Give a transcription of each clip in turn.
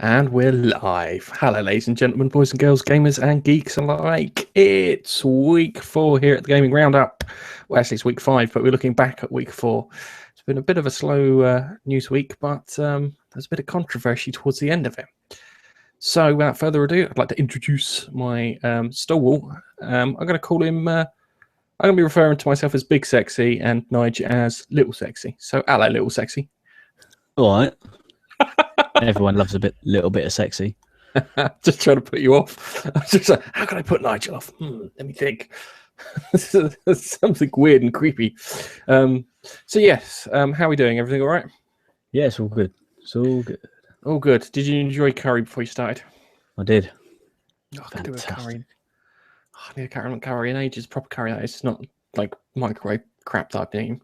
And we're live. Hello, ladies and gentlemen, boys and girls, gamers and geeks alike. It's week 4 here at the Gaming Roundup. Well, actually, it's week 5, but we're looking back at week 4. It's been a bit of a slow news week, but there's a bit of controversy towards the end of it. So, without further ado, I'd like to introduce my stalwart. I'm going to call him. I'm going to be referring to myself as Big Sexy and Nige as Little Sexy. So, hello, Little Sexy. All right. Everyone loves a little bit of sexy. Just trying to put you off. I was just like, how can I put Nigel off? Let me think. Something weird and creepy. So yes, how are we doing? Everything all right? Yeah, it's all good. It's all good. All good. Did you enjoy curry before you started? I did. I could do a curry. I need a curry in ages. Proper curry. That is not like microwave crap that I've been eating.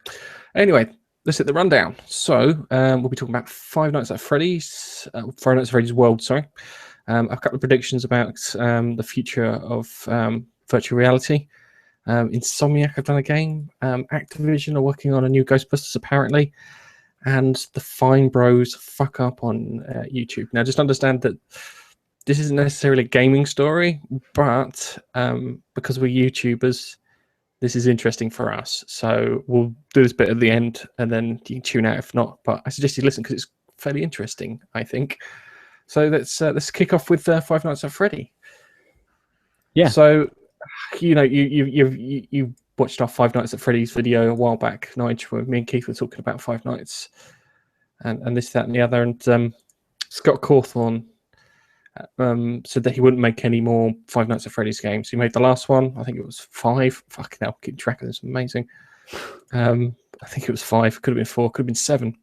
Anyway, let's hit the rundown. So we'll be talking about Five Nights at Freddy's, Five Nights at Freddy's World. Sorry, a couple of predictions about the future of virtual reality. Insomniac have done a game. Activision are working on a new Ghostbusters apparently, and the Fine Bros fuck up on YouTube. Now, just understand that this isn't necessarily a gaming story, but because we're YouTubers, this is interesting for us. So we'll do this bit at the end, and then you can tune out if not. But I suggest you listen because it's fairly interesting, I think. So let's kick off with Five Nights at Freddy. Yeah. So you watched our Five Nights at Freddy's video a while back, Nigel, where me and Keith were talking about Five Nights and this, that, and the other. And Scott Cawthorne said that he wouldn't make any more Five Nights at Freddy's games. He made the last one. I think it was 5. Fucking hell, keep track of this. Amazing. I think it was 5. Could have been 4. Could have been 7.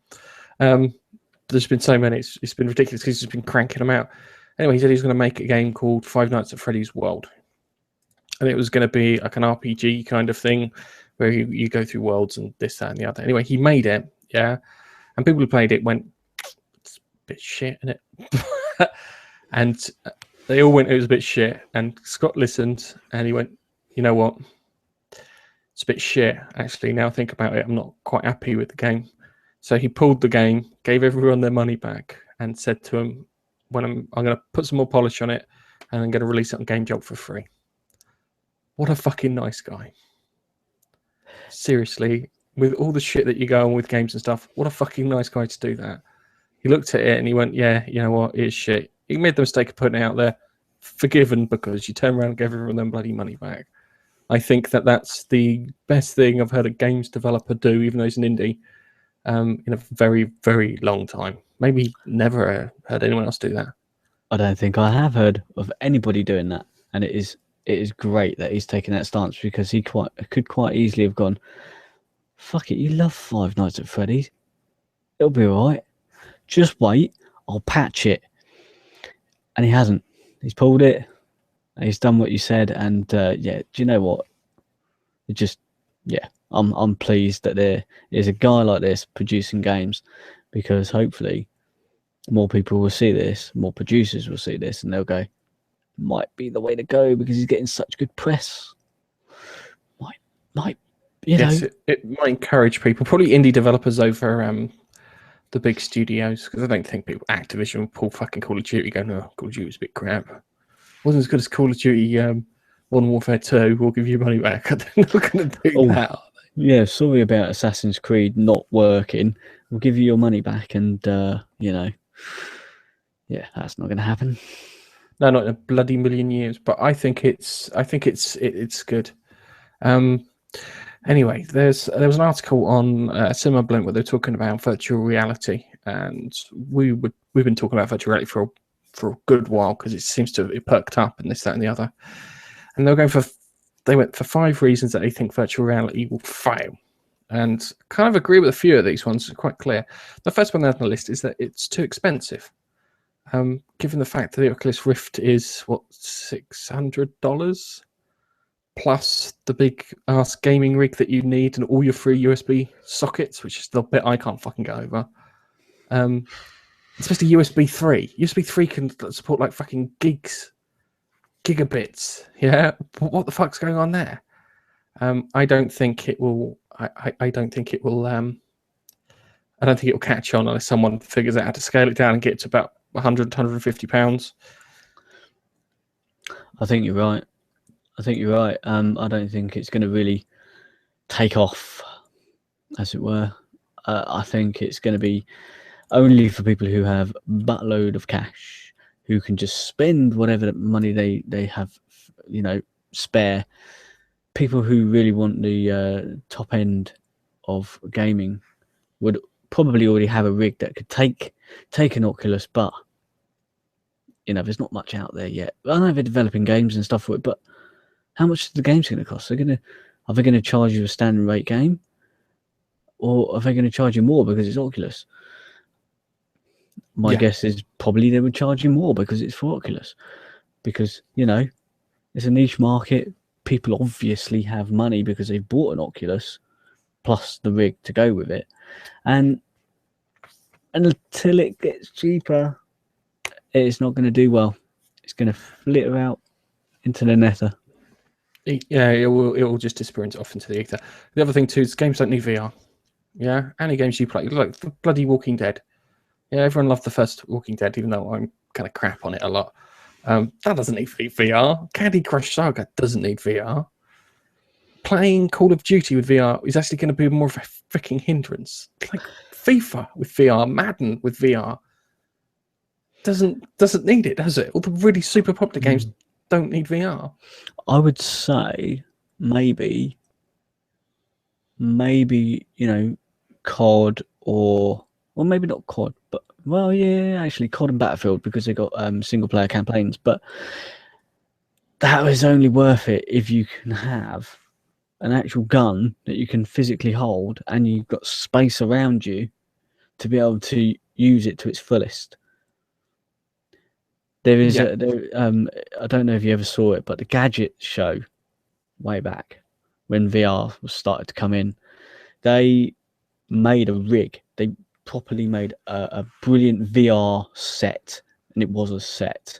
There's been so many. It's been ridiculous because he's just been cranking them out. Anyway, he said he was going to make a game called Five Nights at Freddy's World. And it was going to be like an RPG kind of thing where you go through worlds and this, that, and the other. Anyway, he made it, yeah. And people who played it went, it's a bit shit, isn't it? And they all went, it was a bit shit. And Scott listened and he went, you know what? It's a bit shit, actually. Now I think about it, I'm not quite happy with the game. So he pulled the game, gave everyone their money back, and said to him, when I'm going to put some more polish on it and I'm going to release it on Game Jolt for free. What a fucking nice guy. Seriously, with all the shit that you go on with games and stuff, what a fucking nice guy to do that. He looked at it and he went, yeah, you know what, it is shit. He made the mistake of putting it out there, forgiven, because you turn around and give everyone their bloody money back. I think that that's the best thing I've heard a games developer do, even though he's an indie, in a very, very long time. Maybe never heard anyone else do that. I don't think I have heard of anybody doing that. And it is great that he's taken that stance, because he could quite easily have gone, fuck it, you love Five Nights at Freddy's. It'll be all right. Just wait. I'll patch it. And he hasn't. He's pulled it. He's done what you said. And yeah, do you know what? It just, yeah, I'm pleased that there is a guy like this producing games, because hopefully more people will see this, more producers will see this, and they'll go, might be the way to go because he's getting such good press. Might you know? It might encourage people, probably indie developers over the big studios, because I don't think people, Activision will pull fucking Call of Duty, go, no, Call of Duty's a bit crap. Wasn't as good as Call of Duty Modern Warfare 2, we'll give you money back. They're not going to do that, are they? Yeah, sorry about Assassin's Creed not working. We'll give you your money back, and you know, yeah, that's not going to happen. No, not in a bloody million years. But I think it's good. Anyway, there was an article on Cinema Blend where they're talking about virtual reality, and we've been talking about virtual reality for a good while, because it seems to have perked up and this, that, and the other. And they went for 5 reasons that they think virtual reality will fail, and kind of agree with a few of these ones. Quite clear. The first one on the list is that it's too expensive. Given the fact that the Oculus Rift is what, $600 plus the big ass gaming rig that you need and all your free USB sockets, which is the bit I can't fucking get over. Especially USB 3. USB 3 can support like fucking gigabits. Yeah, what the fuck's going on there? I don't think it will. I don't think it will. I don't think it will catch on unless someone figures out how to scale it down and get to about 100, £150. I think you're right. I don't think it's going to really take off, as it were. I think it's going to be only for people who have a buttload of cash, who can just spend whatever money they have, spare. People who really want the top end of gaming would probably already have a rig that could take an Oculus, but there's not much out there yet. I know they're developing games and stuff for it, but how much is the game's going to cost? Are they going to charge you a standard rate game, or are they going to charge you more because it's Oculus? My guess is probably they would charge you more because it's for Oculus, because it's a niche market. People obviously have money because they've bought an Oculus plus the rig to go with it, and until it gets cheaper, it's not going to do well. It's going to flitter out into the nether. Yeah, it will just disappear off into the ether. The other thing too is games don't need VR. Yeah, any games you play, like the bloody Walking Dead. Yeah, everyone loved the first Walking Dead, even though I'm kind of crap on it a lot. That doesn't need VR. Candy Crush Saga doesn't need VR. Playing Call of Duty with VR is actually going to be more of a freaking hindrance. Like FIFA with VR, Madden with VR doesn't need it, does it? All the really super popular games don't need VR. I would say maybe COD or maybe not COD, but actually COD and Battlefield, because they got single player campaigns, but that is only worth it if you can have an actual gun that you can physically hold and you've got space around you to be able to use it to its fullest. There is I don't know if you ever saw it, but the Gadget show way back when VR was started to come in, they made a rig. They properly made a brilliant VR set, and it was a set.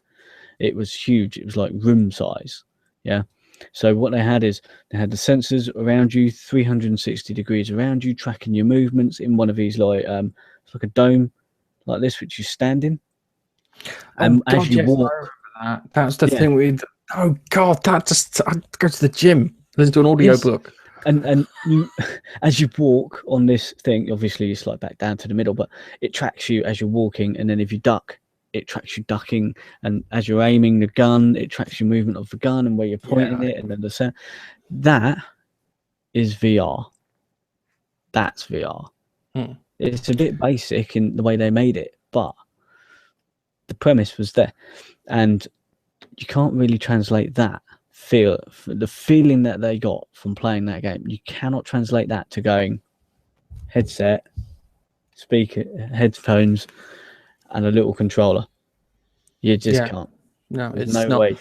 It was huge. It was like room size. Yeah. So what they had is they had the sensors around you, 360 degrees around you, tracking your movements in one of these it's like a dome like this, which you stand in. And as you walk, that's the thing with. Oh God, I'd go to the gym, listen to an audio book. And you, as you walk on this thing, obviously you slide back down to the middle, but it tracks you as you're walking. And then if you duck, it tracks you ducking. And as you're aiming the gun, it tracks your movement of the gun and where you're pointing it. And then the sound. That is VR. That's VR. It's a bit basic in the way they made it, but the premise was there. And you can't really translate that the feeling that they got from playing that game. You cannot translate that to going headset, speaker, headphones, and a little controller. You just can't. No, it's no not. way.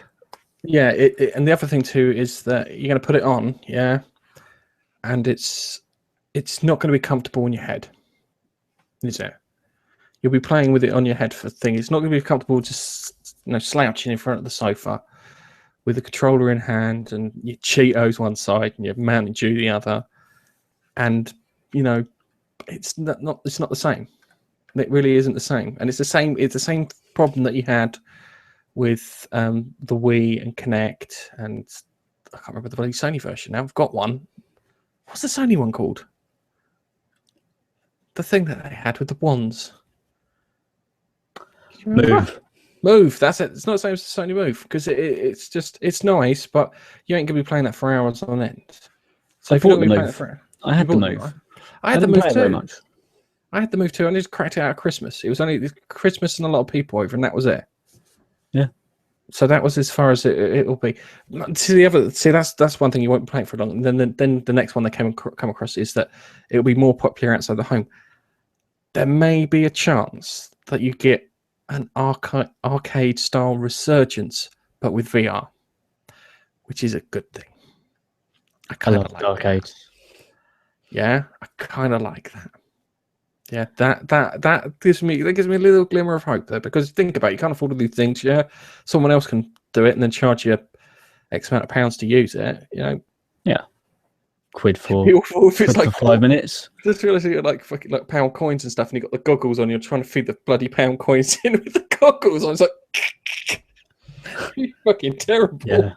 Yeah, and the other thing too is that you're going to put it on, and it's not going to be comfortable in your head, is it? You'll be playing with it on your head for things. It's not going to be comfortable just slouching in front of the sofa with the controller in hand and your Cheetos one side and your Mountain Dew the other, and it's not the same. It really isn't the same, and it's the same problem that you had with the Wii and Kinect, and I can't remember the bloody Sony version now. I've got one. What's the Sony one called? The thing that they had with the wands. Move. That's it. It's not the same as the Sony Move, because it's nice, but you ain't gonna be playing that for hours on end. So if you're not playing it for, I had the Move. I had the Move too. I had the Move too. I just cracked it out at Christmas. It was only Christmas and a lot of people over, and that was it. Yeah. So that was as far as it'll be. That's one thing you won't be playing for long. And then the next one they come across is that it'll be more popular outside the home. There may be a chance that you get an arcade style resurgence, but with VR, which is a good thing. I kind of like arcades. That. Yeah, I kind of like that. Yeah, that gives me a little glimmer of hope there, because think about it, you can't afford to do things. Yeah, someone else can do it and then charge you X amount of pounds to use it. Yeah. quid for Be awful if it's quid like for 5 minutes. Just realising you're like fucking like pound coins and stuff, and you got the goggles on. You're trying to feed the bloody pound coins in with the goggles on. It's like fucking terrible.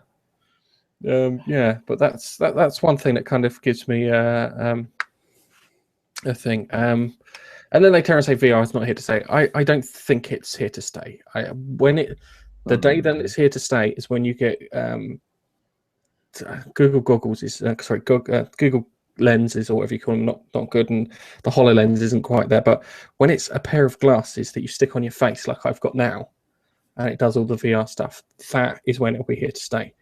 Yeah. But that's one thing that kind of gives me a thing. And then they turn and say VR is not here to stay. I don't think it's here to stay. The day then it's here to stay is when you get Google goggles is Google lenses or whatever you call them, not good, and the HoloLens isn't quite there. But when it's a pair of glasses that you stick on your face like I've got now, and it does all the VR stuff, that is when it'll be here to stay.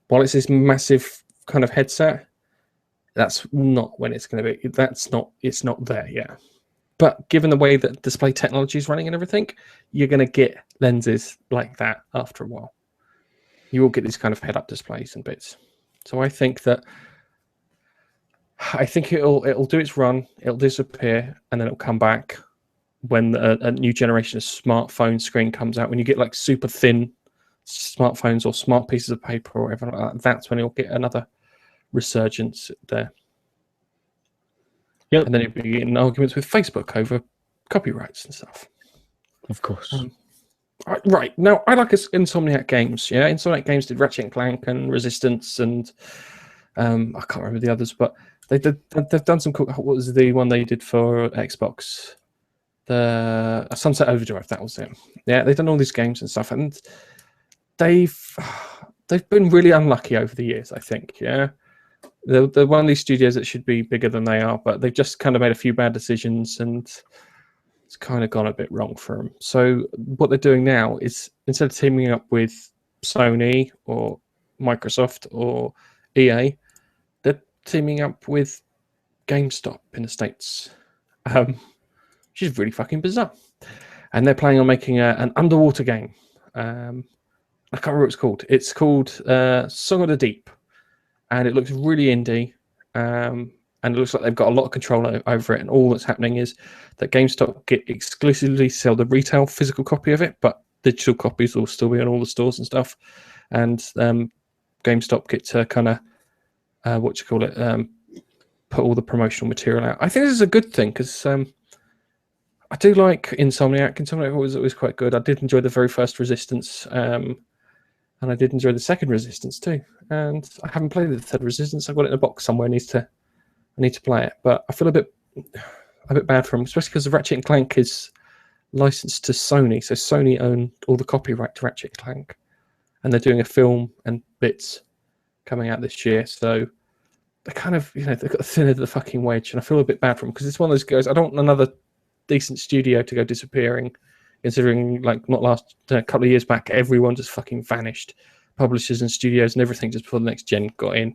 While it's this massive kind of headset, that's not when it's going to be. It's not there yet. But given the way that display technology is running and everything, you're going to get lenses like that after a while. You will get these kind of head-up displays and bits. So I think it'll do its run, it'll disappear, and then it'll come back when a new generation of smartphone screen comes out. When you get like super thin smartphones or smart pieces of paper or whatever like that, that's when you'll get another resurgence there. Yep. And then you'll be getting arguments with Facebook over copyrights and stuff. Of course. Right. Now, I like Insomniac games. Yeah, Insomniac games did Ratchet and Clank and Resistance and I can't remember the others, but they've done some cool. What was the one they did for Xbox? The Sunset Overdrive. That was it. Yeah, they've done all these games and stuff, and they've been really unlucky over the years. I think. Yeah, they're one of these studios that should be bigger than they are, but they've just kind of made a few bad decisions and it's kind of gone a bit wrong for them. So what they're doing now is, instead of teaming up with Sony or Microsoft or EA, they're teaming up with GameStop in the States, which is really fucking bizarre. And they're planning on making an underwater game. I can't remember what it's called. It's called Song of the Deep, and it looks really indie. And it looks like they've got a lot of control over it. And all that's happening is that GameStop get exclusively sell the retail physical copy of it, but digital copies will still be on all the stores and stuff. And GameStop get to kind of put all the promotional material out. I think this is a good thing because I do like Insomniac. Insomniac was always quite good. I did enjoy the very first Resistance, and I did enjoy the second Resistance too. And I haven't played the third Resistance. I've got it in a box somewhere. I need to play it, but I feel a bit bad for them, especially because the Ratchet and Clank is licensed to Sony. So Sony own all the copyright to Ratchet and Clank, and they're doing a film and bits coming out this year. So they're kind of, they've got the thin end of the fucking wedge, and I feel a bit bad for them because it's one of those guys. I don't want another decent studio to go disappearing, considering like not last a couple of years back, everyone just fucking vanished. Publishers and studios and everything just before the next gen got in,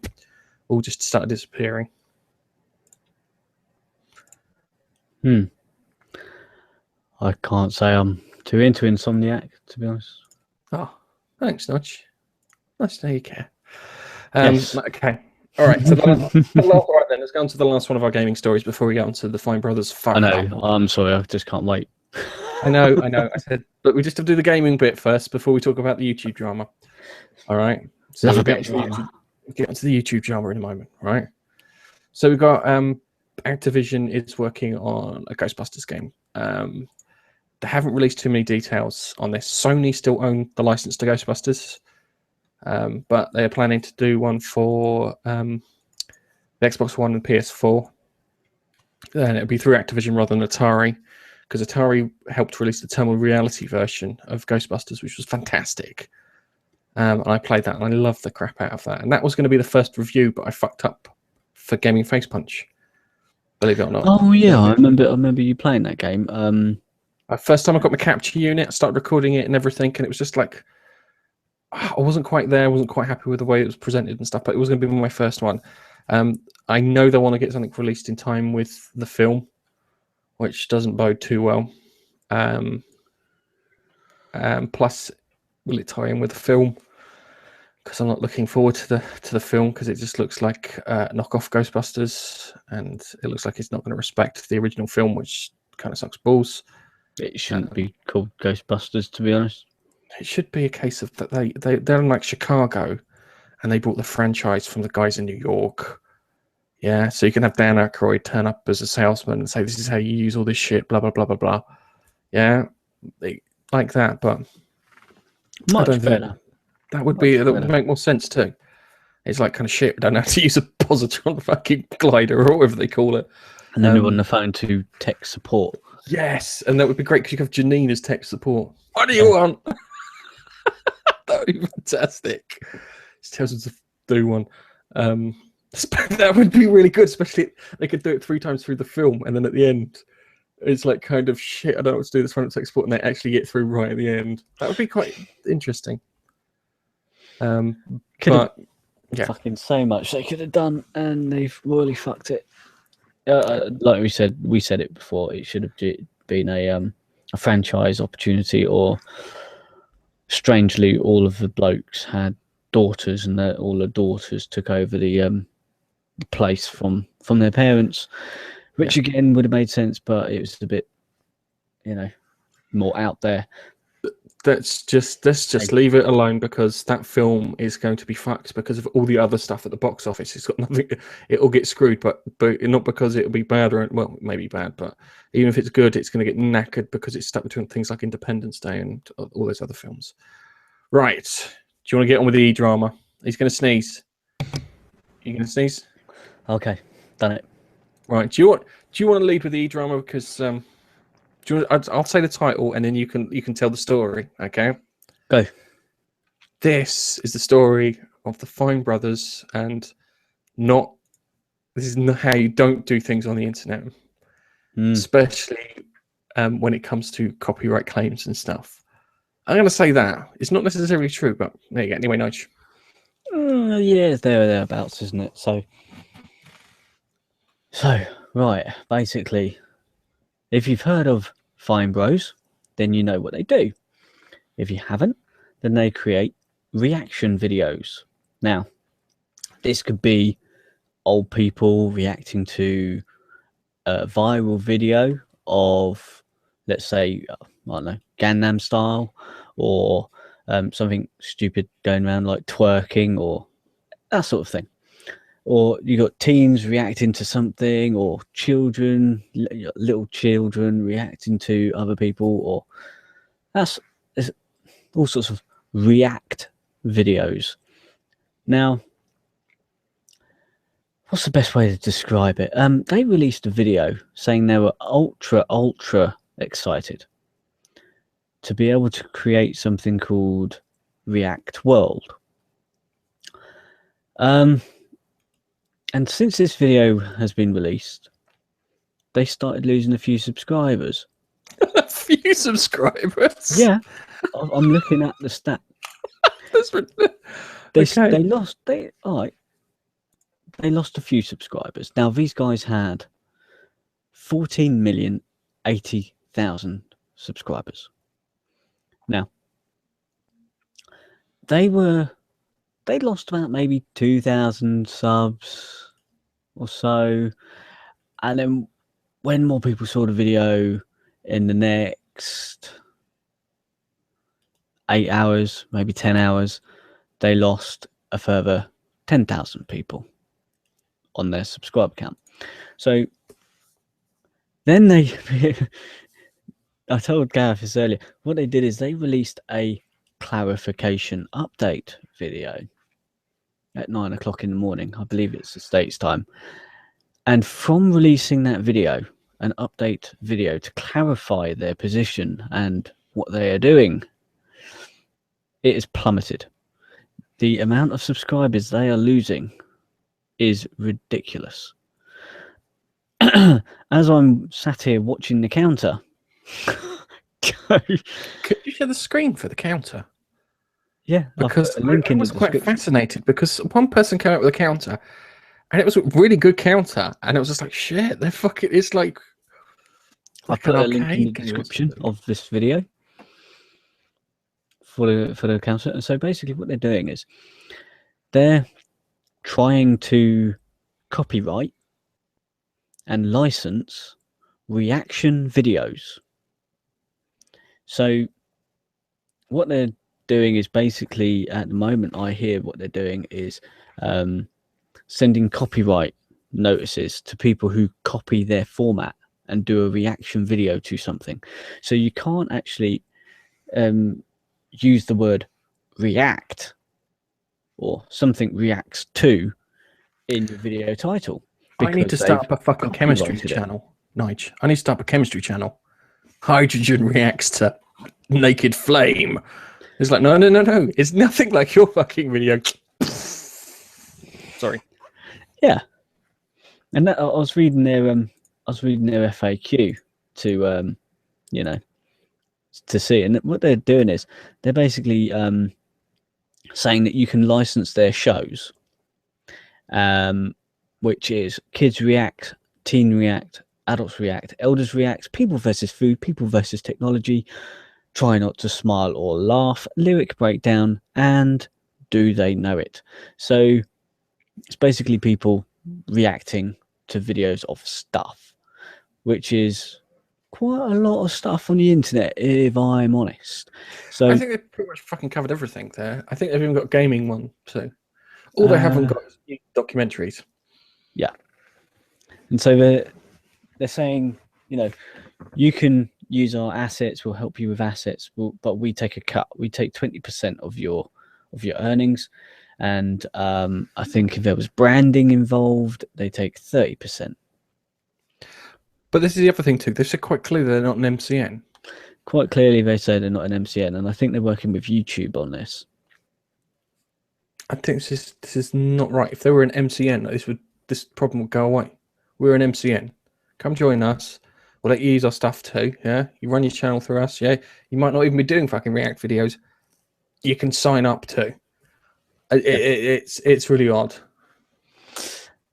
all just started disappearing. I can't say I'm too into Insomniac, to be honest. Oh, thanks, Nudge. Nice to know you care. Yes. Okay. All right. So all right then. Let's go on to the last one of our gaming stories before we get on to the Fine Brothers. I know. I'm sorry. I just can't wait. I know. I said, but we just have to do the gaming bit first before we talk about the YouTube drama. All right. So Love we'll a bit of drama. Get onto the YouTube drama in a moment. Right. So we've got Activision is working on a Ghostbusters game. They haven't released too many details on this. Sony still own the license to Ghostbusters, but they're planning to do one for the Xbox One and PS4. And it'll be through Activision rather than Atari, because Atari helped release the Terminal Reality version of Ghostbusters, which was fantastic. And I played that, and I loved the crap out of that. And that was going to be the first review, but I fucked up for Gaming Face Punch. Believe it or not. Oh yeah, I remember you playing that game. First time I got my capture unit, I started recording it and everything, and it was just like I wasn't quite there. I wasn't quite happy with the way it was presented and stuff. But it was going to be my first one. I know they want to get something released in time with the film, which doesn't bode too well. Plus, will it tie in with the film? Because I'm not looking forward to the film, because it just looks like knockoff Ghostbusters, and it looks like it's not going to respect the original film, which kind of sucks balls. It shouldn't be called Ghostbusters, to be honest. It should be a case of that they're in like Chicago, and they bought the franchise from the guys in New York. Yeah, so you can have Dan Aykroyd turn up as a salesman and say, "This is how you use all this shit." Blah blah blah blah blah. Yeah, like that. But I don't think that would make more sense too. It's like kind of shit. We don't have to use a positron fucking glider or whatever they call it. And then they're on the phone to tech support. Yes, and that would be great because you have Janine as tech support. What do you want? That would be fantastic. Just tells them to do one. That would be really good, especially they could do it 3 times through the film, and then at the end, it's like kind of shit. I don't know what to do this Roundup tech support, and they actually get through right at the end. That would be quite interesting. Fucking so much they could have done, and they've really fucked it. Like we said it before. It should have been a franchise opportunity, or strangely, all of the blokes had daughters, and all the daughters took over the place from their parents, which again would have made sense, but it was a bit, more out there. Let's just leave it alone, because that film is going to be fucked because of all the other stuff at the box office. It's got nothing. It'll get screwed, but not because it'll be bad, or well, maybe bad, but even if it's good, it's going to get knackered because it's stuck between things like Independence Day and all those other films. Right? Do you want to get on with the drama? He's going to sneeze. You going to sneeze? Okay, done it. Right. Do you want to lead with the drama, because I'll say the title and then you can tell the story. Okay. Go. This is the story of the Fine Brothers, and this is not how you don't do things on the internet, especially when it comes to copyright claims and stuff. I'm going to say that it's not necessarily true, but there you go. Anyway, Nige. Yeah, it's thereabouts, isn't it? So right, basically, if you've heard of Fine Bros, then you know what they do. If you haven't, then they create reaction videos. Now, this could be old people reacting to a viral video of, let's say, I don't know, Gangnam Style, or something stupid going around like twerking or that sort of thing. Or you got teens reacting to something, or children, little children reacting to other people, or there's all sorts of react videos. Now, what's the best way to describe it? They released a video saying they were ultra excited to be able to create something called React World. And since this video has been released, they started losing a few subscribers. A few subscribers? Yeah, I'm looking at the stat. They lost a few subscribers. Now, these guys had 14,080,000 subscribers. Now, they lost about maybe 2,000 subs or so, and then when more people saw the video in the next 8 hours, maybe 10 hours, they lost a further 10,000 people on their subscriber count. So then I told Gareth this earlier, what they did is they released a clarification update video at 9 o'clock in the morning. I believe it's the States time. And from releasing that video, an update video to clarify their position and what they are doing, it is plummeted. The amount of subscribers they are losing is ridiculous. As I'm sat here watching the counter, could you share the screen for the counter? Yeah, because I was quite fascinated, because one person came up with a counter, and it was a really good counter, and it was just like, shit, they're fucking. It's like I put a link in the description of this video for the counter. And so basically, what they're doing is they're trying to copyright and license reaction videos. So what they're doing is basically, at the moment, I hear what they're doing is sending copyright notices to people who copy their format and do a reaction video to something. So you can't actually use the word react or something reacts to in your video title. I need to start up a fucking chemistry channel, Nige. I need to start up a chemistry channel. Hydrogen reacts to naked flame. It's like, no. It's nothing like your fucking video. Sorry. Yeah. And I was reading their FAQ to to see, and what they're doing is they're basically saying that you can license their shows, which is kids react, teen react, adults react, elders react, people versus food, people versus technology, try not to smile or laugh, lyric breakdown, and do they know it? So it's basically people reacting to videos of stuff, which is quite a lot of stuff on the internet, if I'm honest. So I think they've pretty much fucking covered everything there. I think they've even got gaming one too. All they haven't got is documentaries. Yeah. And so they're saying, you can use our assets, we'll help you with assets, but we take a cut. We take 20% of your earnings. And I think if there was branding involved, they take 30%. But this is the other thing too. They've said quite clearly they're not an MCN. Quite clearly, they say they're not an MCN, and I think they're working with YouTube on this. I think this is not right. If they were an MCN, this problem would go away. We're an MCN. Come join us. We'll let you use our stuff too. Yeah, you run your channel through us. Yeah, you might not even be doing fucking React videos. You can sign up too. It's really odd.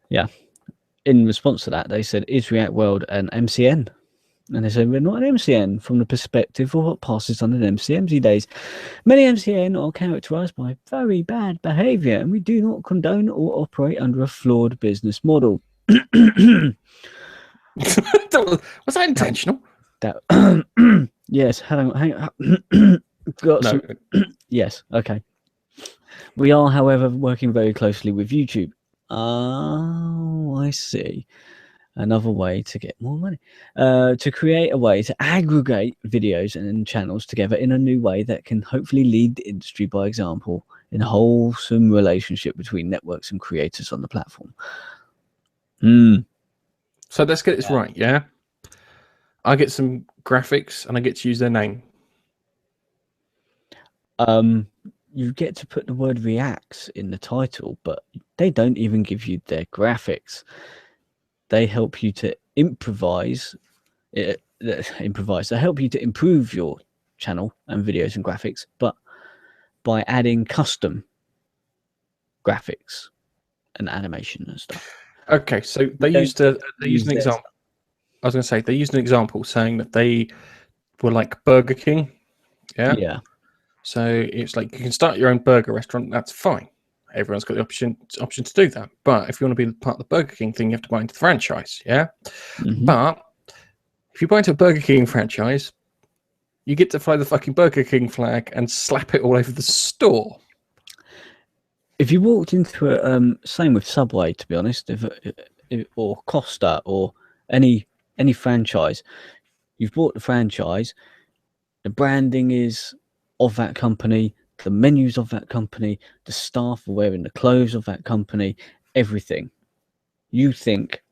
Yeah. In response to that, they said, "Is React World an MCN?" And they said, "We're not an MCN from the perspective of what passes on an MCN these days. Many MCN are characterized by very bad behavior, and we do not condone or operate under a flawed business model." Was that intentional? Yes. Hang on. Yes. Okay. We are, however, working very closely with YouTube. Oh, I see. Another way to get more money. To create a way to aggregate videos and channels together in a new way that can hopefully lead the industry by example in a wholesome relationship between networks and creators on the platform. So let's get this right, yeah? I get some graphics and I get to use their name. You get to put the word reacts in the title, but they don't even give you their graphics. They help you to improvise. They help you to improve your channel and videos and graphics, but by adding custom graphics and animation and stuff. Okay, so they used an example. I was going to say they used an example saying that they were like Burger King. Yeah. So it's like you can start your own burger restaurant. That's fine. Everyone's got the option to do that. But if you want to be part of the Burger King thing, you have to buy into the franchise. Yeah. Mm-hmm. But if you buy into a Burger King franchise, you get to fly the fucking Burger King flag and slap it all over the store. If you walked into a same with Subway, to be honest, or Costa or any franchise, you've bought the franchise, the branding is of that company, the menus of that company, the staff are wearing the clothes of that company, everything. You think,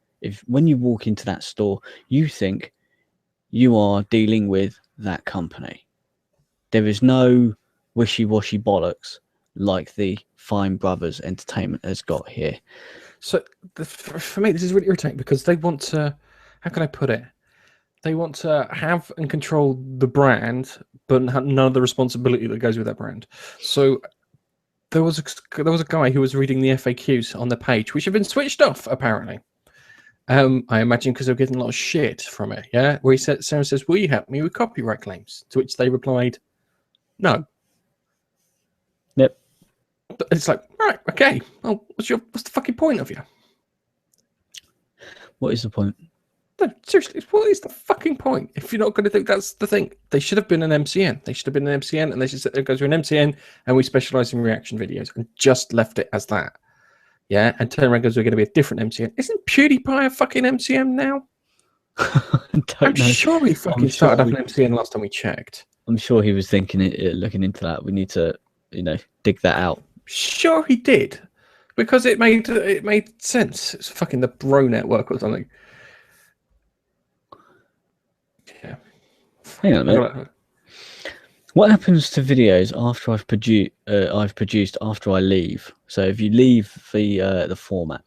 when you walk into that store, you think you are dealing with that company. There is no wishy-washy bollocks like the Fine Brothers Entertainment has got here. So for me, this is really irritating because they want to, how can I put it? They want to have and control the brand, but none of the responsibility that goes with that brand. So there was a guy who was reading the FAQs on the page, which have been switched off apparently. I imagine because they're getting a lot of shit from it. Yeah, where Sarah says, "Will you help me with copyright claims?" To which they replied, "No." Yep. But it's like, right, okay. Well, what's the fucking point of you? What is the point? No, seriously, what is the fucking point? If you're not going to think that's the thing, they should have been an MCN. They should have been an MCN, and they should say, "It goes to an MCN, and we specialize in reaction videos," and just left it as that. Yeah, and turn around and goes, we're going to be a different MCN. Isn't PewDiePie a fucking MCN now? I'm Don't know. sure he fucking started up an MCN last time we checked. I'm sure he was thinking looking into that. We need to, dig that out. Sure he did. Because it made sense. It's fucking the Bro Network or something. Yeah. Hang on a minute. What happens to videos after I've produced after I leave? So if you leave the format,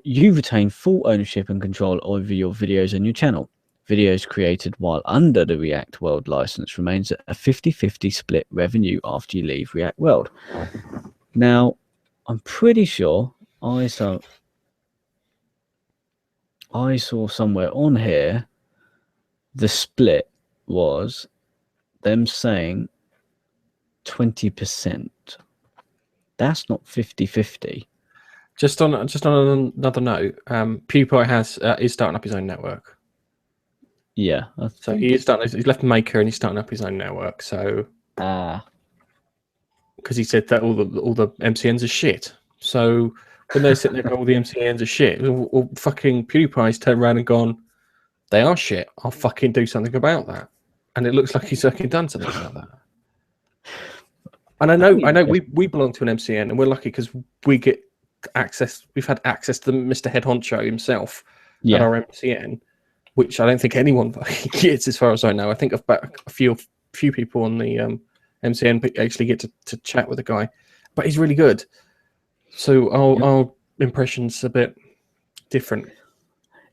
you retain full ownership and control over your videos and your channel. Videos created while under the React World license remains a 50-50 split revenue after you leave React World. Now, I'm pretty sure I saw somewhere on here the split was them saying 20%. That's not 50-50. Just on another note, PewDiePie is starting up his own network. Yeah. So he's left Maker and he's starting up his own network. So because he said that all the MCNs are shit. So when they sit there and go, all the MCNs are shit, well, fucking PewDiePie's turned around and gone, they are shit. I'll fucking do something about that. And it looks like he's fucking done something about that. And I know we belong to an MCN and we're lucky because we get access. We've had access to Mr. Head Honcho himself at our MCN, which I don't think anyone gets, as far as I know. I think about a few people on the MCN actually get to chat with the guy, but he's really good. So our impression's a bit different.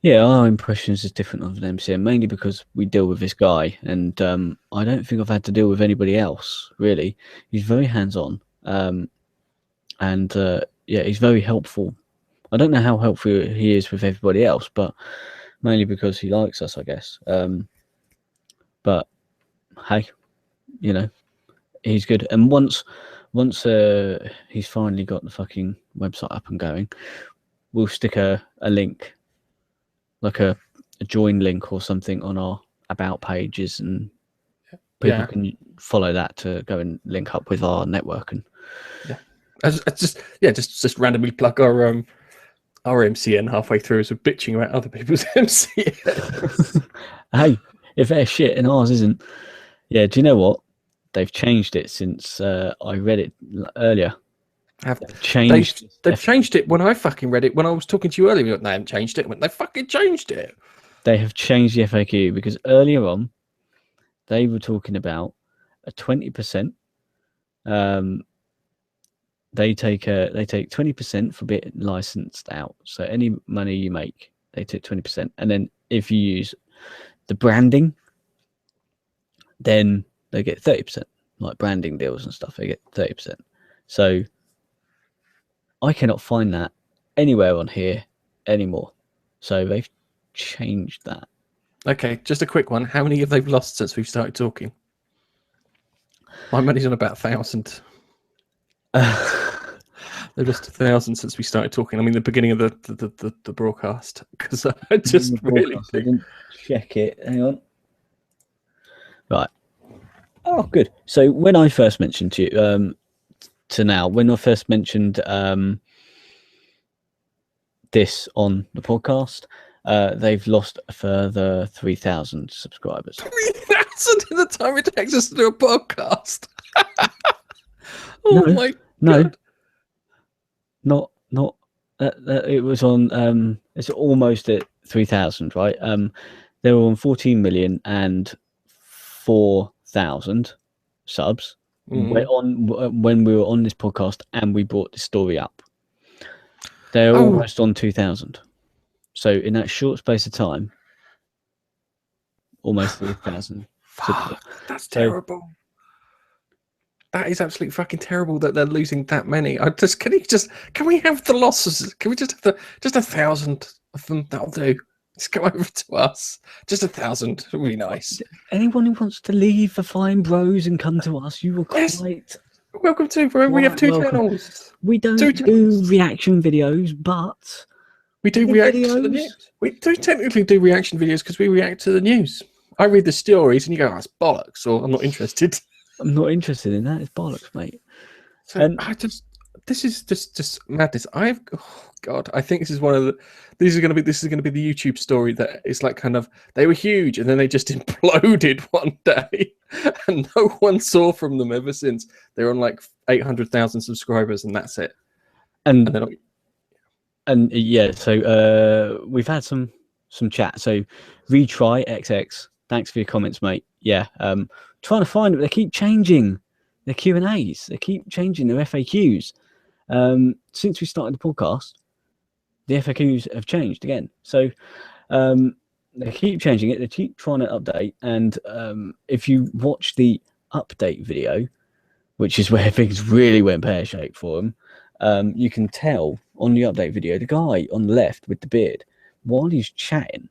Yeah, our impressions is different of an MCN, mainly because we deal with this guy, and I don't think I've had to deal with anybody else, really. He's very hands-on, and he's very helpful. I don't know how helpful he is with everybody else, but mainly because he likes us, I guess. But, hey, he's good. And once he's finally got the fucking website up and going, we'll stick a link, like a join link or something on our about pages, and people can follow that to go and link up with our network. And just randomly plug our MCN halfway through as we're bitching about other people's MCN. Hey, if they're shit and ours isn't. Yeah, do you know what? They've changed it since I read it earlier. They've changed it when I fucking read it. When I was talking to you earlier, they haven't changed it. They fucking changed it. They have changed the FAQ because earlier on, they were talking about a 20%. They take 20% for being licensed out. So any money you make, they take 20%. And then if you use the branding, then they get 30%. Like branding deals and stuff, they get 30%. So I cannot find that anywhere on here anymore. So they've changed that. Okay, just a quick one. How many have they lost since we've started talking? My money's on about 1,000. They've lost 1,000 since we started talking. I mean, the beginning of the broadcast, because I just really didn't check it. Hang on. Right. Oh, good. So when I first mentioned to you, to now, when I first mentioned this on the podcast, they've lost a further 3,000 subscribers. 3,000 in the time it takes us to do a podcast. My God. Not. It was on. It's almost at 3,000, right? They were on 14 million and 4,000 subs. When we were on this podcast and we brought this story up. They're almost on 2,000. So in that short space of time, almost 3,000. That's terrible. That is absolutely fucking terrible that they're losing that many. Can we have the losses? Can we just have just 1,000 of them? That'll do. Just come over to us. Just 1,000. It'll be nice. Anyone who wants to leave the Fine Bros and come to us, you will quite welcome to, bro. We have two channels. We don't do reaction videos, but we do react to the news. We do technically do reaction videos because we react to the news. I read the stories and you go, that's bollocks, or I'm not interested. I'm not interested in that. It's bollocks, mate. So this is just madness. Oh God, I think this is one of the. This is going to be the YouTube story that is like kind of they were huge and then they just imploded one day, and no one saw from them ever since. They're on like 800,000 subscribers and that's it. And then so we've had some chat. So retry XX. Thanks for your comments, mate. Yeah, trying to find it. They keep changing their Q&As. They keep changing their FAQs. Since we started the podcast, the FAQs have changed again. So they keep changing it. They keep trying to update. And if you watch the update video, which is where things really went pear-shaped for them, you can tell on the update video, the guy on the left with the beard, while he's chatting,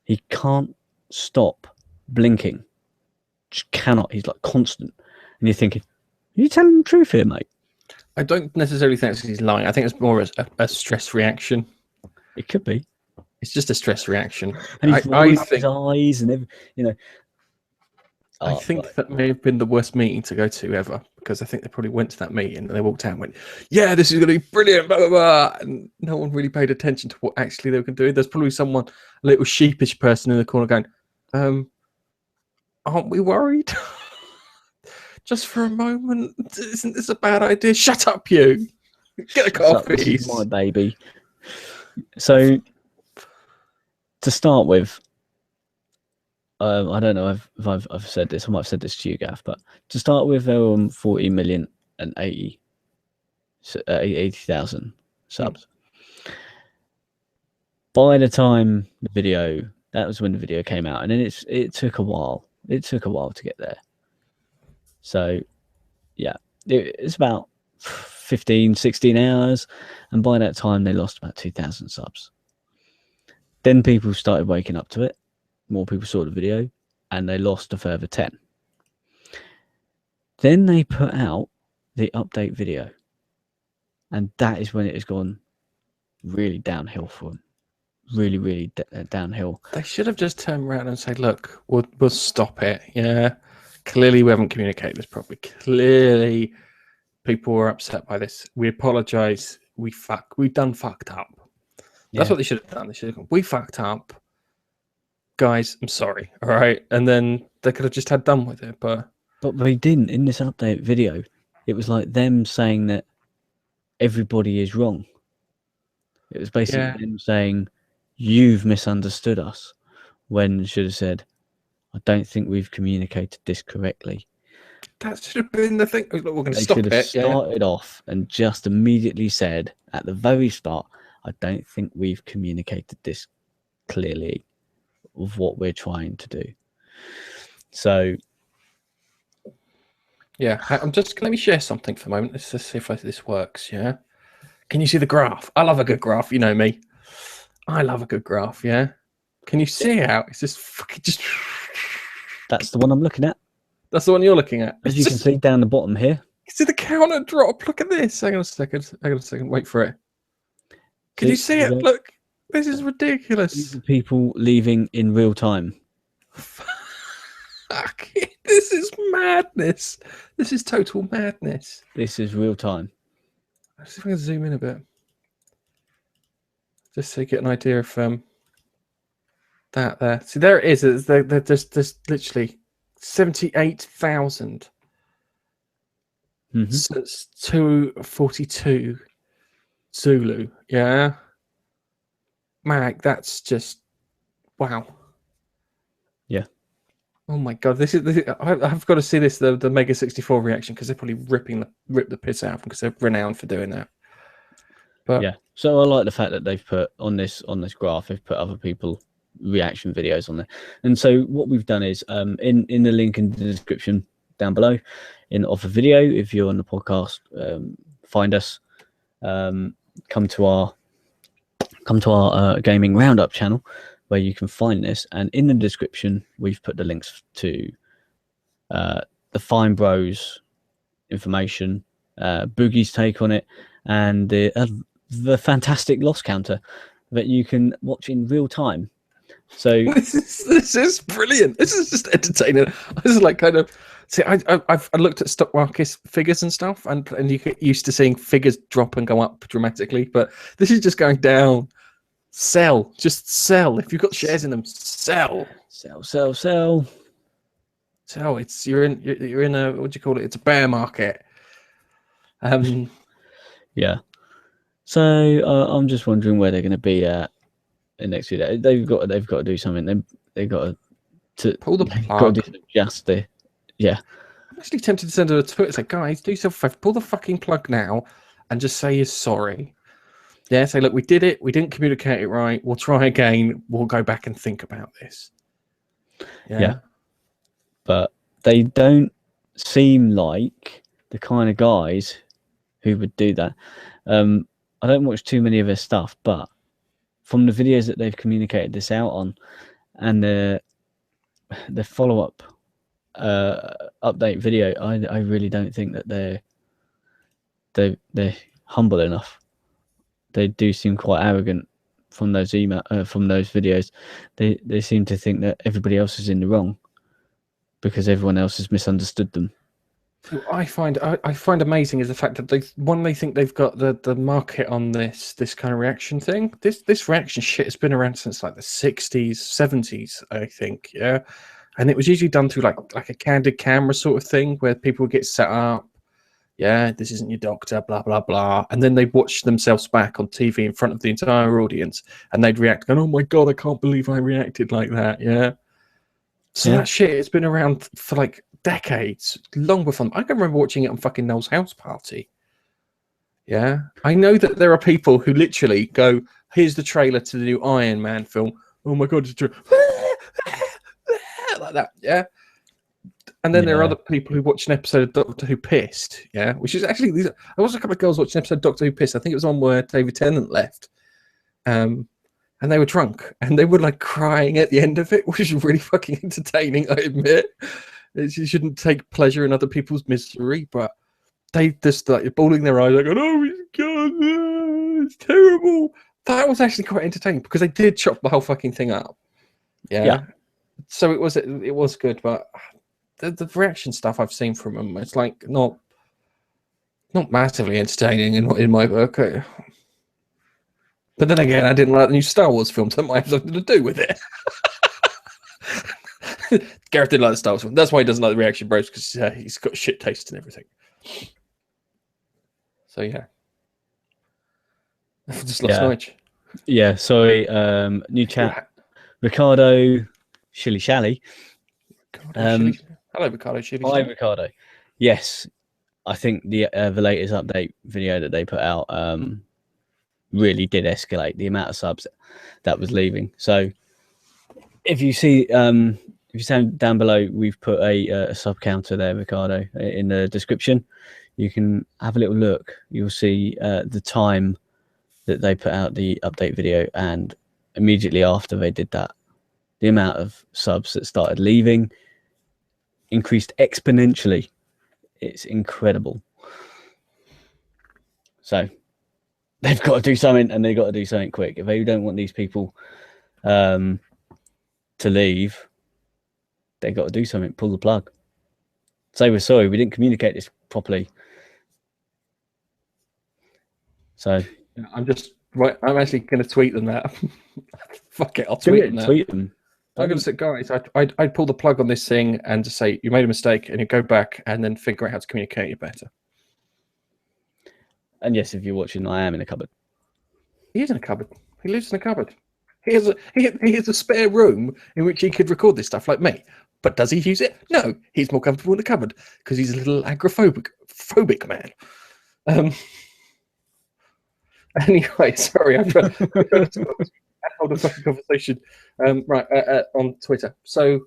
he can't stop blinking. Just cannot. He's like constant. And you're thinking, are you telling the truth here, mate? I don't necessarily think he's lying. I think it's more a stress reaction. It could be. It's just a stress reaction. And he's rolling up his eyes and I think that may have been the worst meeting to go to ever, because I think they probably went to that meeting and they walked out and went, "Yeah, this is going to be brilliant," blah, blah, blah. And no one really paid attention to what actually they were going to do. There's probably someone, a little sheepish person in the corner going, "Aren't we worried? Just for a moment, isn't this a bad idea? Shut up, you. Get a coffee." This is my baby. So, to start with, I don't know if I've said this. I might have said this to you, Gav. But to start with, there were 80,000 subs. By the time the video, that was when the video came out, and then it took a while. It took a while to get there. So, yeah, it's about 15, 16 hours, and by that time they lost about 2,000 subs. Then people started waking up to it. More people saw the video, and they lost a further 10. Then they put out the update video, and that is when it has gone really downhill for them. Really, really downhill. They should have just turned around and said, "Look, we'll stop it." Yeah, clearly we haven't communicated this properly. Clearly, people were upset by this. We apologise. We've done fucked up. That's what they should have done. They should have gone, "We fucked up. Guys, I'm sorry." All right. And then they could have just had done with it. But they didn't. In this update video, it was like them saying that everybody is wrong. It was basically them saying, "You've misunderstood us," when should have said, "I don't think we've communicated this correctly." That should have been the thing. Look, we're going to They stop should have it. started off and just immediately said at the very start, "I don't think we've communicated this clearly of what we're trying to do." So, yeah, let me share something for a moment. Let's just see if this works. Yeah, can you see the graph? I love a good graph. You know me. I love a good graph. Yeah, can you see how it's just fucking just? That's the one I'm looking at. That's the one you're looking at. As you can see down the bottom here. See the counter drop. Look at this. Hang on a second. Wait for it. Can you see it? Look, this is ridiculous. These are people leaving in real time. Fuck it. This is madness. This is total madness. This is real time. Let's see if I can zoom in a bit. Just so you get an idea of that there. See, there it is. There's literally 78,000. So it's 242 Zulu. Yeah. Mag, that's just wow. Yeah. Oh my god, this is I've got to see this the Mega 64 reaction, because they're probably rip the piss out of them, because they're renowned for doing that. But yeah, so I like the fact that they've put on this graph, they've put other people reaction videos on there. And so what we've done is in the link in the description down below of the video, if you're on the podcast, find us, come to our gaming roundup channel, where you can find this, and in the description we've put the links to the Fine Bros information, Boogie's take on it, and the fantastic loss counter that you can watch in real time. So this is brilliant. This is just entertaining. This is like kind of See, I've looked at stock market figures and stuff, and you get used to seeing figures drop and go up dramatically, but this is just going down. Sell, just sell. If you've got shares in them, sell. Sell. It's you're in a, what do you call it? It's a bear market. Yeah. So I'm just wondering where they're going to be at in next few days. They've got to do something. They've got to pull the plug. Just the, yeah. I'm actually tempted to send her a tweet and say, guys, do yourself a favor, pull the fucking plug now, and just say you're sorry. Yeah, say, look, we did it. We didn't communicate it right. We'll try again. We'll go back and think about this. Yeah. But they don't seem like the kind of guys who would do that. I don't watch too many of their stuff, but from the videos that they've communicated this out on and the follow-up update video, I really don't think that they're humble enough. They do seem quite arrogant from those from those videos. They seem to think that everybody else is in the wrong because everyone else has misunderstood them. I find amazing is the fact that they think they've got the market on this kind of reaction thing. This reaction shit has been around since like the 60s, 70s, I think. Yeah, and it was usually done through like a candid camera sort of thing where people would get set up. Yeah, this isn't your doctor, blah, blah, blah. And then they'd watch themselves back on TV in front of the entire audience and they'd react going, oh my God, I can't believe I reacted like that. Yeah. So that shit has been around for like decades, long before. I can remember watching it on fucking Noel's house party. Yeah. I know that there are people who literally go, here's the trailer to the new Iron Man film. Oh my God, it's like that. Yeah. And then there are other people who watch an episode of Doctor Who pissed, yeah, which is actually there was a couple of girls watching an episode of Doctor Who pissed. I think it was on where David Tennant left, and they were drunk and they were like crying at the end of it, which is really fucking entertaining. I admit, you shouldn't take pleasure in other people's misery, but they just started bawling their eyes like, "Oh my God, it's terrible." That was actually quite entertaining because they did chop the whole fucking thing up. Yeah. So it was good, but the reaction stuff I've seen from them, it's like not massively entertaining in my book. But then again, I didn't like the new Star Wars film, so that might have something to do with it. Gareth didn't like the Star Wars film. That's why he doesn't like the reaction bros, because he's got shit taste and everything. So yeah. I just lost Nige. Yeah, sorry. New chat. Ricardo Shilly Shally. Hello, Ricardo Shilly. Hi, Ricardo. Yes, I think the latest update video that they put out really did escalate the amount of subs that was leaving. So if you see down below, we've put a sub counter there, Ricardo, in the description. You can have a little look. You'll see the time that they put out the update video, and immediately after they did that, the amount of subs that started leaving increased exponentially. It's incredible. So they've got to do something, and they've got to do something quick. If they don't want these people to leave, they've got to do something. Pull the plug. Say we're sorry, we didn't communicate this properly. So I'm actually going to tweet them that. Fuck it, I'll tweet them that. Tweet them. I'm going to say, guys, I'd pull the plug on this thing and just say, you made a mistake, and you go back and then figure out how to communicate it better. And yes, if you're watching, I am in a cupboard. He is in a cupboard. He lives in a cupboard. He has a spare room in which he could record this stuff like me. But does he use it? No. He's more comfortable in the cupboard because he's a little agoraphobic man. Anyway, sorry, I've hold a fucking conversation on Twitter. So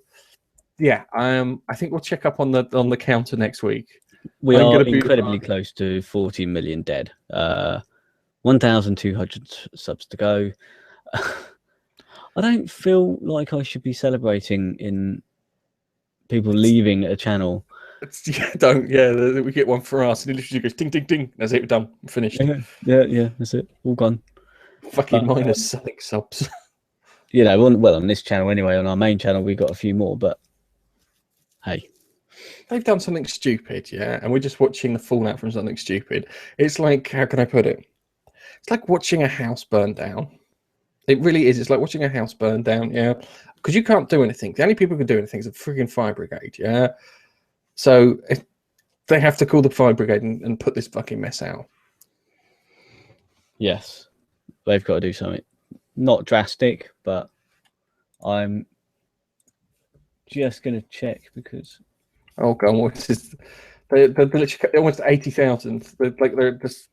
yeah, I think we'll check up on the counter next week. We are incredibly close to 40 million dead. 1,200 subs to go. I don't feel like I should be celebrating in people leaving a channel. We get one for us, and it literally goes ding, ding, ding. That's it, we're done, we're finished. Yeah, that's it, all gone. Fucking minus selling subs. You know, well, on this channel anyway, on our main channel, we got a few more, but hey. they've done something stupid, yeah, and we're just watching the fallout from something stupid. It's like, how can I put it? It's like watching a house burn down. It really is. It's like watching a house burn down, yeah, because you can't do anything. The only people who can do anything is a frigging fire brigade, yeah. So they have to call the fire brigade and put this fucking mess out. Yes, they've got to do something. Not drastic, but I'm just going to check because... Oh, God, what's this? They're almost 80,000. They're just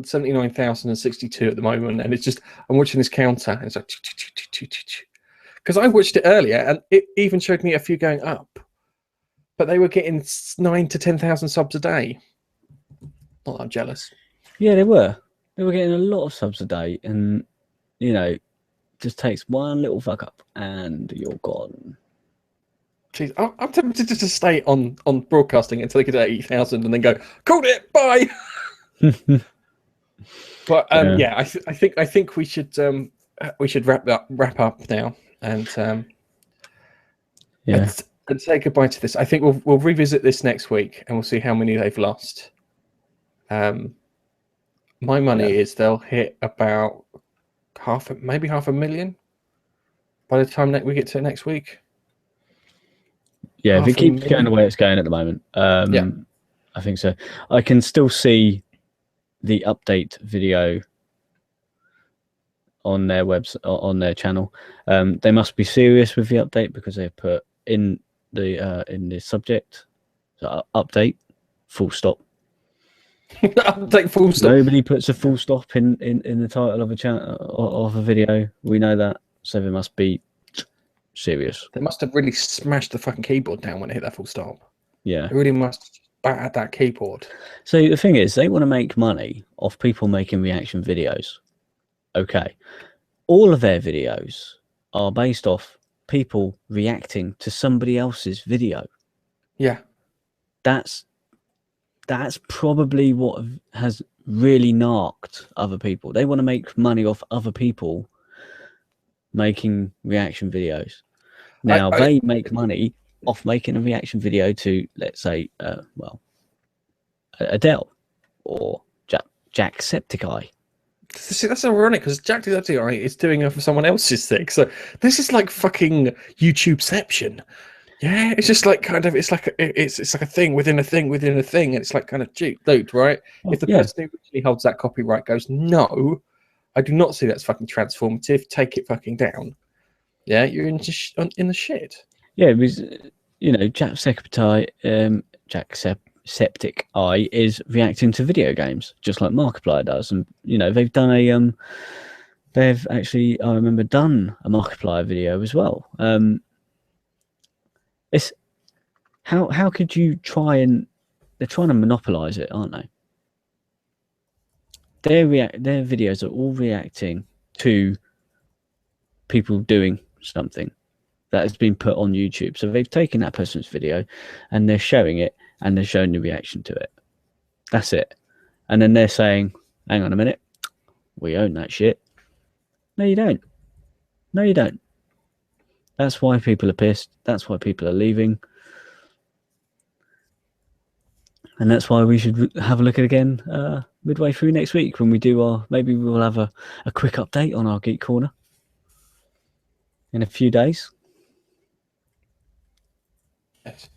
79,062 at the moment. And it's just, I'm watching this counter. And it's like, because I watched it earlier and it even showed me a few going up. But they were getting 9,000 to 10,000 subs a day. Not that I'm jealous. Yeah, they were. They were getting a lot of subs a day. And, you know, just takes one little fuck up and you're gone. Jeez, I'm tempted to just stay on broadcasting until they get to 80,000 and then go, called it, bye. But yeah, I think we should wrap up now and and say goodbye to this. I think we'll revisit this next week and we'll see how many they've lost. My money is they'll hit about maybe 500,000 by the time we get to next week. Yeah, if it keeps going the way it's going at the moment, yeah, I think so. I can still see the update video on their website, on their channel. They must be serious with the update because they've put in the subject update full stop. Update full stop. Nobody puts a full stop in the title of a of a video. We know that, so they must be serious. They must have really smashed the fucking keyboard down when they hit that full stop. Yeah, they really must batter that keyboard. So the thing is, they want to make money off people making reaction videos. Okay, all of their videos are based off people reacting to somebody else's video. Yeah, that's probably what has really narked other people. They want to make money off other people making reaction videos. Now they make money off making a reaction video to, let's say, Adele or Jacksepticeye. See, that's ironic because Jacksepticeye is doing it for someone else's thing. So this is like fucking YouTubeception. Yeah, it's just like kind of it's like a thing within a thing within a thing, and it's like kind of dude, right? If the person who actually holds that copyright goes, no, I do not see that's fucking transformative. Take it fucking down. Yeah, you're in the shit. Yeah, because Jacksepticeye, Jacksepticeye is reacting to video games just like Markiplier does, and they've done they've actually I remember done a Markiplier video as well. It's how could you try and they're trying to monopolize it, aren't they? Their videos are all reacting to people doing something that has been put on YouTube. So they've taken that person's video and they're showing it and they're showing the reaction to it. That's it. And then they're saying, hang on a minute, we own that shit. No, you don't. No, you don't. That's why people are pissed. That's why people are leaving. And that's why we should have a look at it again midway through next week when we do maybe we'll have a quick update on our Geek Corner in a few days. Yes.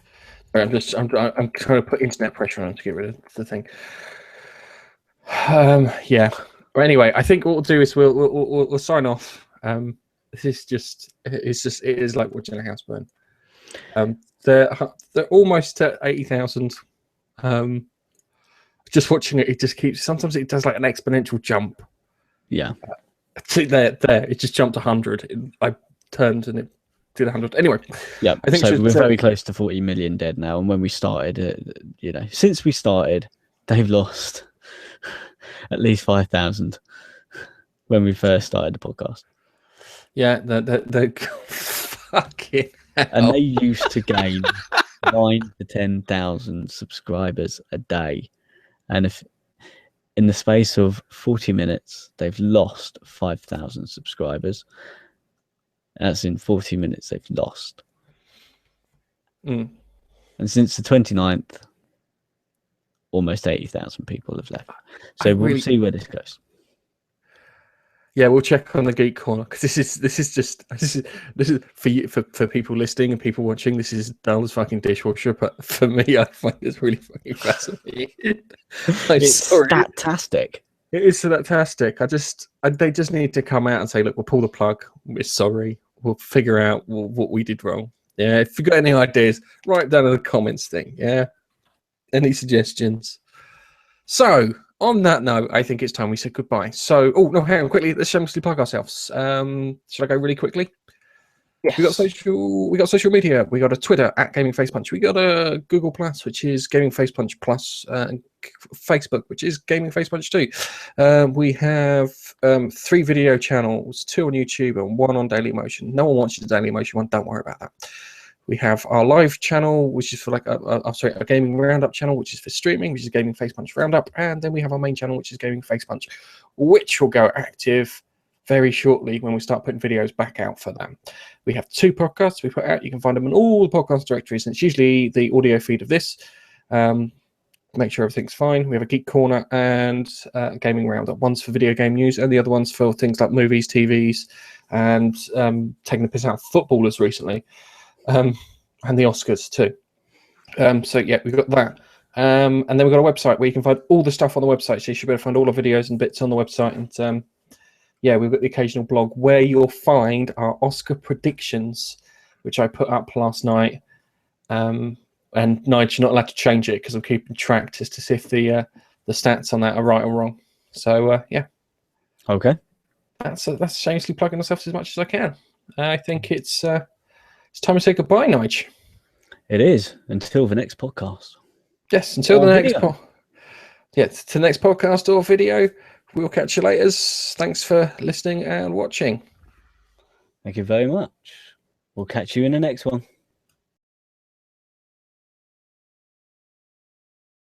I'm trying to put internet pressure on to get rid of the thing. Yeah. Well, anyway, I think what we'll do is we'll sign off. This is it is like watching a house burn. They're almost at 80,000. Just watching it just keeps. Sometimes it does like an exponential jump. Yeah. There. It just jumped 100. I turned and it did 100. Anyway. Yeah. I think so. We're very close to 40 million dead now. And when we started, since we started, they've lost at least 5,000 when we first started the podcast. Yeah, the fucking hell. And they used to gain 9,000 to 10,000 subscribers a day, and if in the space of 40 minutes they've lost 5,000 subscribers, that's in 40 minutes they've lost. And since the 29th, almost 80,000 people have left. So we'll see where this goes. Yeah, we'll check on the Geek Corner because this is for you, for people listening and people watching. This is dull as fucking dishwasher, but for me, I find this really fucking fascinating. It's statastic. It is fantastic. They just need to come out and say, look, we'll pull the plug. We're sorry. We'll figure out what we did wrong. Yeah, if you've got any ideas, write down in the comments thing. Yeah, any suggestions? So, on that note, I think it's time we said goodbye. So, oh no, hang on quickly. Let's shamelessly plug ourselves. Should I go really quickly? Yes. We got social media. We got a Twitter at Gaming Face Punch. We got a Google Plus, which is Gaming Face Punch Plus, and Facebook, which is Gaming Face Punch 2. We have 3 video channels, 2 on YouTube and 1 on Dailymotion. No one watches the Dailymotion one. Don't worry about that. We have our live channel, which is for like a gaming roundup channel, which is for streaming, which is Gaming Face Punch Roundup, and then we have our main channel, which is Gaming Face Punch, which will go active very shortly when we start putting videos back out for them. We have 2 podcasts we put out. You can find them in all the podcast directories, and it's usually the audio feed of this. Make sure everything's fine. We have a Geek Corner and Gaming Roundup. One's for video game news, and the other one's for things like movies, TVs, and taking the piss out of footballers recently. And the Oscars too. So yeah, we've got that. And then we've got a website where you can find all the stuff on the website. So you should be able to find all the videos and bits on the website. And yeah, we've got the occasional blog where you'll find our Oscar predictions, which I put up last night. And Nige, you're not allowed to change it because I'm keeping track just to see if the stats on that are right or wrong. So yeah. Okay. That's shamelessly plugging myself as much as I can. I think it's time to say goodbye, Nige. It is, until the next podcast. Yes, until the next to the next podcast or video. We'll catch you later. Thanks for listening and watching. Thank you very much. We'll catch you in the next one.